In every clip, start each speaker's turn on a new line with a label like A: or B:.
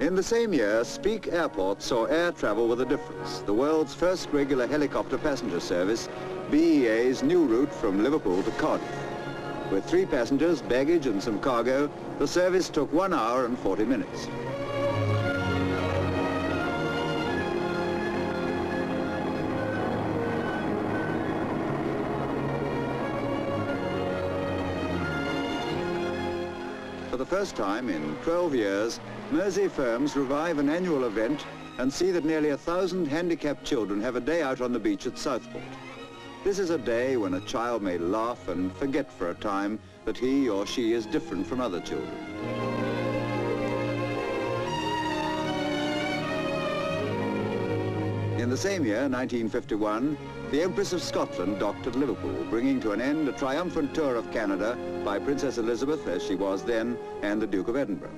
A: In the same year, Speke Airport saw air travel with a difference. The world's first regular helicopter passenger service, BEA's new route from Liverpool to Cardiff. With 3 passengers, baggage and some cargo, the service took 1 hour and 40 minutes. For the first time in 12 years, Mersey firms revive an annual event and see that nearly 1,000 handicapped children have a day out on the beach at Southport. This is a day when a child may laugh and forget for a time that he or she is different from other children. In the same year, 1951, the Empress of Scotland docked at Liverpool, bringing to an end a triumphant tour of Canada by Princess Elizabeth, as she was then, and the Duke of Edinburgh.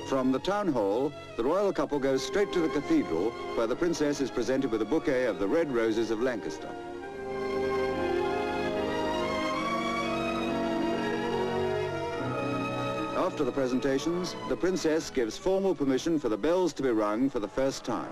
A: From the town hall, the royal couple goes straight to the cathedral, where the princess is presented with a bouquet of the red roses of Lancaster. After the presentations, the princess gives formal permission for the bells to be rung for the first time.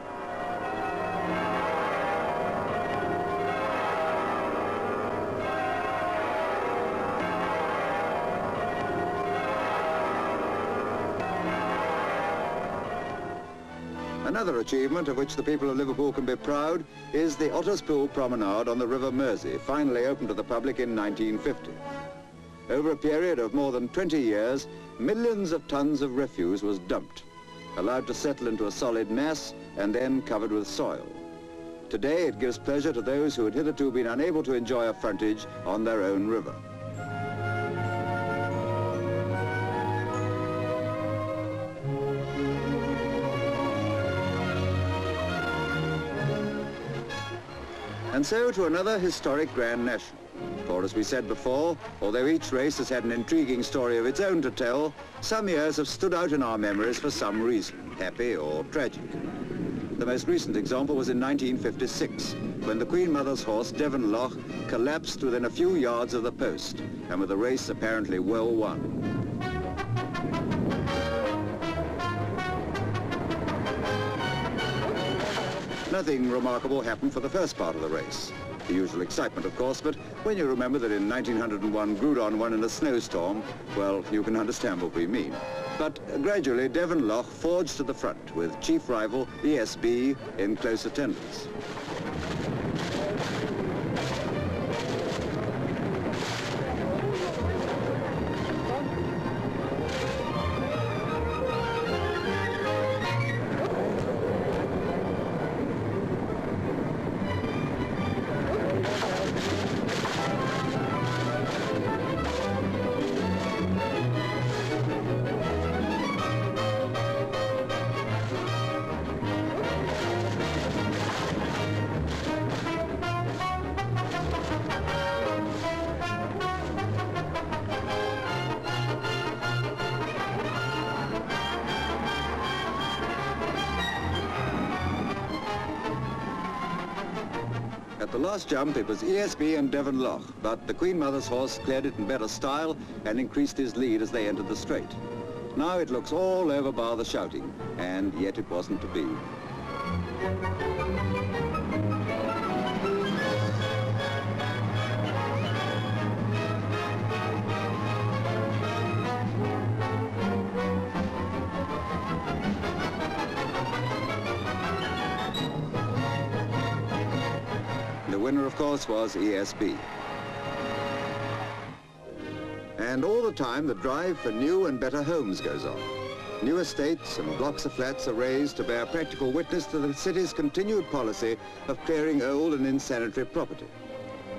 A: Another achievement of which the people of Liverpool can be proud is the Otterspool Promenade on the River Mersey, finally opened to the public in 1950. Over a period of more than 20 years, millions of tons of refuse was dumped, allowed to settle into a solid mass and then covered with soil. Today it gives pleasure to those who had hitherto been unable to enjoy a frontage on their own river. And so to another historic Grand National. For as we said before, although each race has had an intriguing story of its own to tell, some years have stood out in our memories for some reason, happy or tragic. The most recent example was in 1956, when the Queen Mother's horse, Devon Loch, collapsed within a few yards of the post, and with the race apparently well won. Nothing remarkable happened for the first part of the race. The usual excitement, of course, but when you remember that in 1901 Grudon won in a snowstorm, well, you can understand what we mean. But gradually, Devon Loch forged to the front, with chief rival ESB in close attendance. At the last jump, it was ESB and Devon Loch, but the Queen Mother's horse cleared it in better style and increased his lead as they entered the straight. Now it looks all over bar the shouting, and yet it wasn't to be. The winner, of course, was ESB. And all the time, the drive for new and better homes goes on. New estates and blocks of flats are raised to bear practical witness to the city's continued policy of clearing old and insanitary property.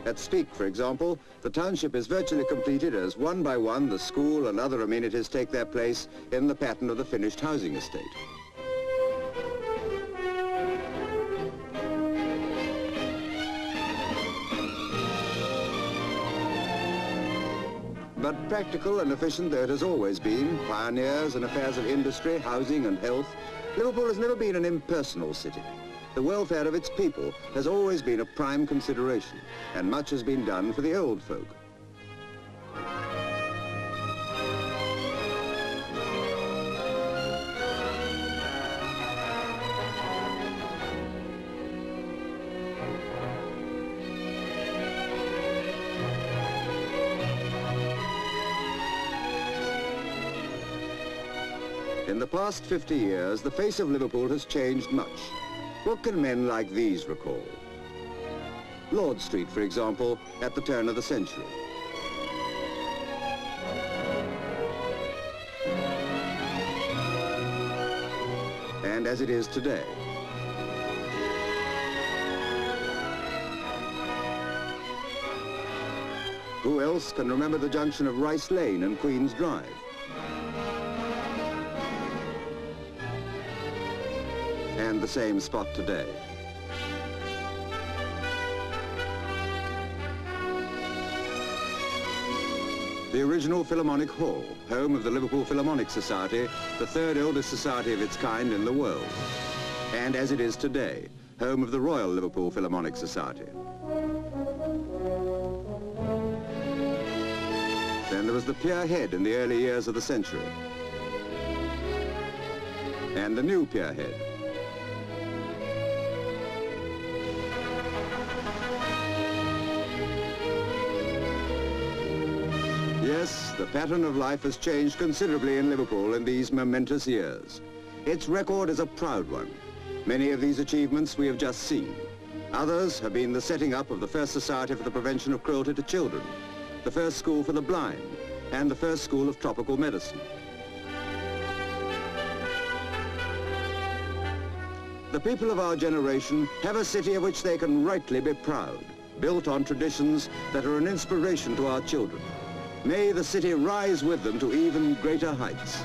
A: At Speke, for example, the township is virtually completed as one by one the school and other amenities take their place in the pattern of the finished housing estate. But practical and efficient though it has always been, pioneers in affairs of industry, housing and health, Liverpool has never been an impersonal city. The welfare of its people has always been a prime consideration, and much has been done for the old folk. In the past 50 years, the face of Liverpool has changed much. What can men like these recall? Lord Street, for example, at the turn of the century. And as it is today. Who else can remember the junction of Rice Lane and Queen's Drive? And the same spot today. The original Philharmonic Hall, home of the Liverpool Philharmonic Society, the third oldest society of its kind in the world. And as it is today, home of the Royal Liverpool Philharmonic Society. Then there was the Pier Head in the early years of the century. And the new Pier Head. Yes, the pattern of life has changed considerably in Liverpool in these momentous years. Its record is a proud one. Many of these achievements we have just seen. Others have been the setting up of the first Society for the Prevention of Cruelty to Children, the first school for the blind, and the first school of tropical medicine. The people of our generation have a city of which they can rightly be proud, built on traditions that are an inspiration to our children. May the city rise with them to even greater heights.